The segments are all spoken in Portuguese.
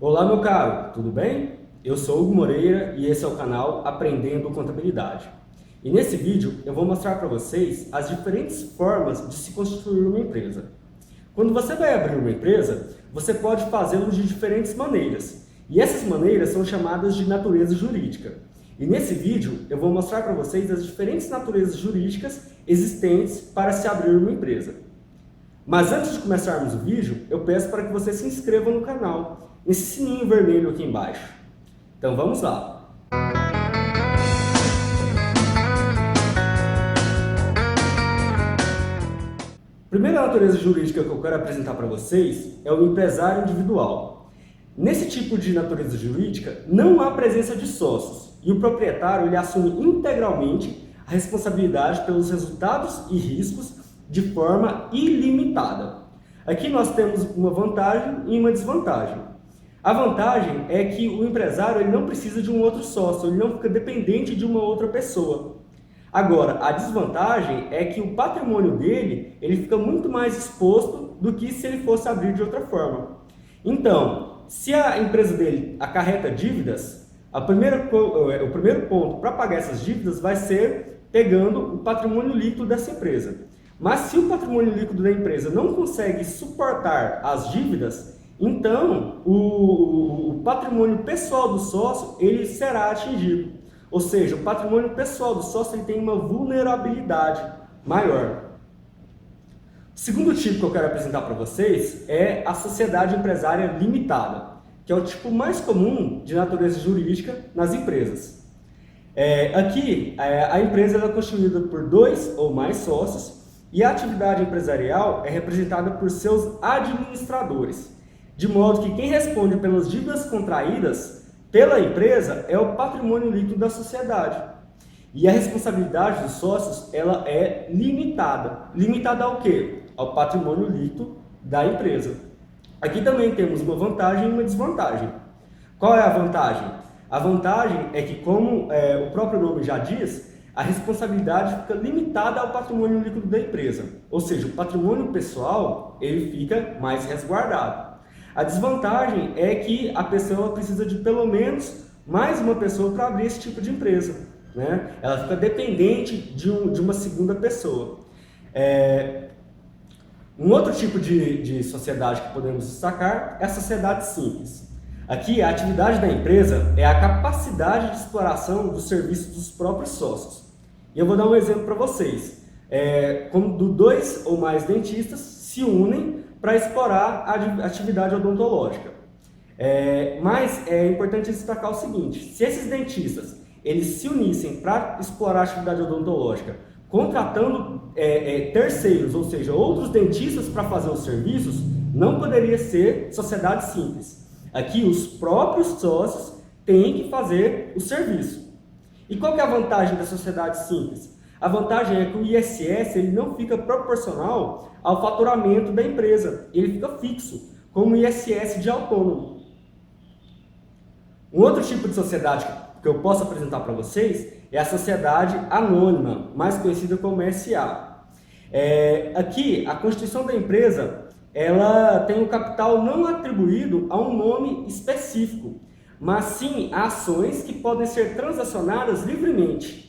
Olá, meu caro, tudo bem? Eu sou Hugo Moreira e esse é o canal Aprendendo Contabilidade. E nesse vídeo eu vou mostrar para vocês as diferentes formas de se constituir uma empresa. Quando você vai abrir uma empresa, você pode fazê-lo de diferentes maneiras. E essas maneiras são chamadas de natureza jurídica. E nesse vídeo eu vou mostrar para vocês as diferentes naturezas jurídicas existentes para se abrir uma empresa. Mas antes de começarmos o vídeo, eu peço para que você se inscreva no canal, nesse sininho vermelho aqui embaixo. Então vamos lá! A primeira natureza jurídica que eu quero apresentar para vocês é o empresário individual. Nesse tipo de natureza jurídica, não há presença de sócios e o proprietário ele assume integralmente a responsabilidade pelos resultados e riscos de forma ilimitada. Aqui nós temos uma vantagem e uma desvantagem. A vantagem é que o empresário ele não precisa de um outro sócio, ele não fica dependente de uma outra pessoa. Agora, a desvantagem é que o patrimônio dele ele fica muito mais exposto do que se ele fosse abrir de outra forma. Então, se a empresa dele acarreta dívidas, o primeiro ponto para pagar essas dívidas vai ser pegando o patrimônio líquido dessa empresa. Mas se o patrimônio líquido da empresa não consegue suportar as dívidas, então o patrimônio pessoal do sócio ele será atingido. Ou seja, o patrimônio pessoal do sócio ele tem uma vulnerabilidade maior. O segundo tipo que eu quero apresentar para vocês é a sociedade empresária limitada, que é o tipo mais comum de natureza jurídica nas empresas. Aqui, a empresa é constituída por 2 ou mais sócios, e a atividade empresarial é representada por seus administradores, de modo que quem responde pelas dívidas contraídas pela empresa é o patrimônio líquido da sociedade. E a responsabilidade dos sócios ela é limitada. Limitada ao quê? Ao patrimônio líquido da empresa. Aqui também temos uma vantagem e uma desvantagem. Qual é a vantagem? A vantagem é que, como o próprio nome já diz, a responsabilidade fica limitada ao patrimônio líquido da empresa, ou seja, o patrimônio pessoal ele fica mais resguardado. A desvantagem é que a pessoa precisa de pelo menos mais uma pessoa para abrir esse tipo de empresa, né? Ela fica dependente de uma segunda pessoa. Um outro tipo de sociedade que podemos destacar é a sociedade simples. Aqui, a atividade da empresa é a capacidade de exploração dos serviços dos próprios sócios. E eu vou dar um exemplo para vocês. Quando 2 ou mais dentistas se unem para explorar a atividade odontológica. Mas é importante destacar o seguinte, se esses dentistas eles se unissem para explorar a atividade odontológica, contratando terceiros, ou seja, outros dentistas para fazer os serviços, não poderia ser sociedade simples. Aqui os próprios sócios têm que fazer o serviço. E qual que é a vantagem da sociedade simples? A vantagem é que o ISS ele não fica proporcional ao faturamento da empresa, ele fica fixo, como o ISS de autônomo. Um outro tipo de sociedade que eu posso apresentar para vocês é a sociedade anônima, mais conhecida como SA. Aqui, a constituição da empresa ela tem o capital não atribuído a um nome específico, mas sim a ações que podem ser transacionadas livremente.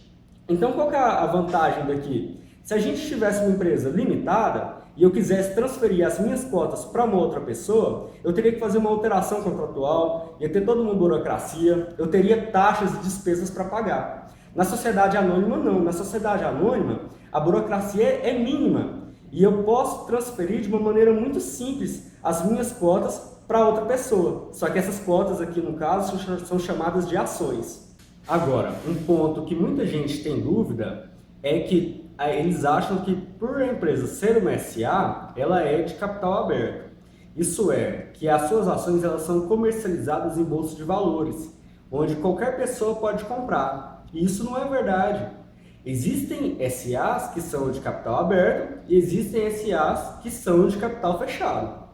Então, qual que é a vantagem daqui? Se a gente tivesse uma empresa limitada e eu quisesse transferir as minhas cotas para uma outra pessoa, eu teria que fazer uma alteração contratual, ia ter toda uma burocracia, eu teria taxas e despesas para pagar. Na sociedade anônima, não. Na sociedade anônima, a burocracia é mínima. E eu posso transferir de uma maneira muito simples as minhas cotas para outra pessoa. Só que essas cotas aqui, no caso, são chamadas de ações. Agora, um ponto que muita gente tem dúvida é que eles acham que por a empresa ser uma SA, ela é de capital aberto. Isso é, que as suas ações elas são comercializadas em bolsa de valores, onde qualquer pessoa pode comprar. E isso não é verdade. Existem SAs que são de capital aberto e existem SAs que são de capital fechado.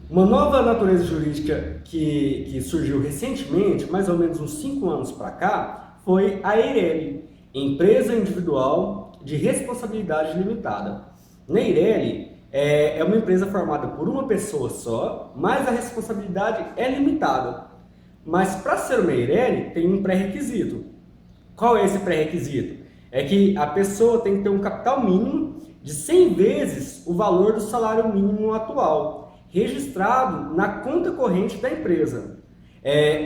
Uma nova natureza jurídica que surgiu recentemente, mais ou menos uns 5 anos para cá, foi a EIRELI, Empresa Individual de Responsabilidade Limitada. Na EIRELI, é uma empresa formada por uma pessoa só, mas a responsabilidade é limitada. Mas para ser uma EIRELI tem um pré-requisito. Qual é esse pré-requisito? É que a pessoa tem que ter um capital mínimo de 100 vezes o valor do salário mínimo atual, registrado na conta corrente da empresa.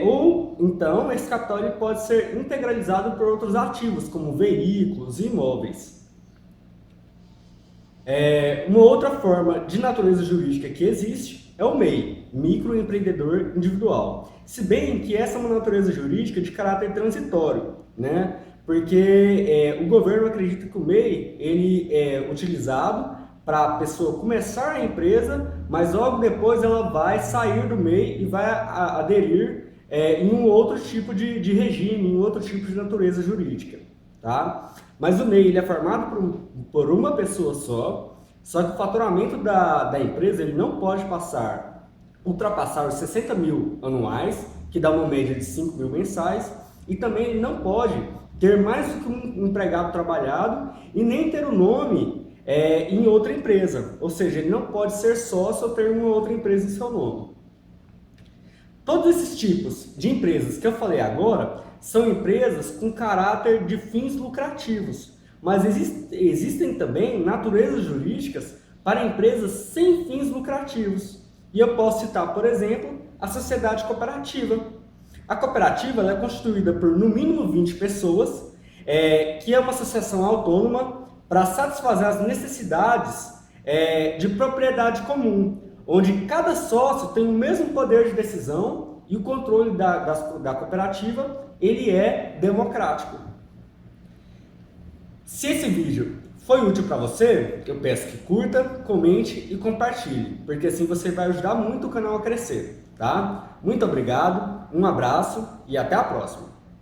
Ou então esse capital ele pode ser integralizado por outros ativos, como veículos e imóveis. Uma outra forma de natureza jurídica que existe é o MEI, microempreendedor individual. Se bem que essa é uma natureza jurídica de caráter transitório, né? Porque o governo acredita que o MEI ele é utilizado para a pessoa começar a empresa, mas logo depois ela vai sair do MEI e vai aderir em um outro tipo de regime, em um outro tipo de natureza jurídica. Tá? Mas o MEI ele é formado por uma pessoa só que o faturamento da empresa ele não pode ultrapassar os 60 mil anuais, que dá uma média de 5 mil mensais, e também ele não pode ter mais do que um empregado trabalhado e nem ter o nome em outra empresa, ou seja, ele não pode ser sócio ou ter uma outra empresa em seu nome. Todos esses tipos de empresas que eu falei agora são empresas com caráter de fins lucrativos, mas existem também naturezas jurídicas para empresas sem fins lucrativos. E eu posso citar, por exemplo, a sociedade cooperativa. A cooperativa ela é constituída por no mínimo 20 pessoas, que é uma associação autônoma para satisfazer as necessidades de propriedade comum, onde cada sócio tem o mesmo poder de decisão e o controle da cooperativa ele é democrático. Se esse vídeo foi útil para você, eu peço que curta, comente e compartilhe, porque assim você vai ajudar muito o canal a crescer, tá? Muito obrigado, um abraço e até a próxima!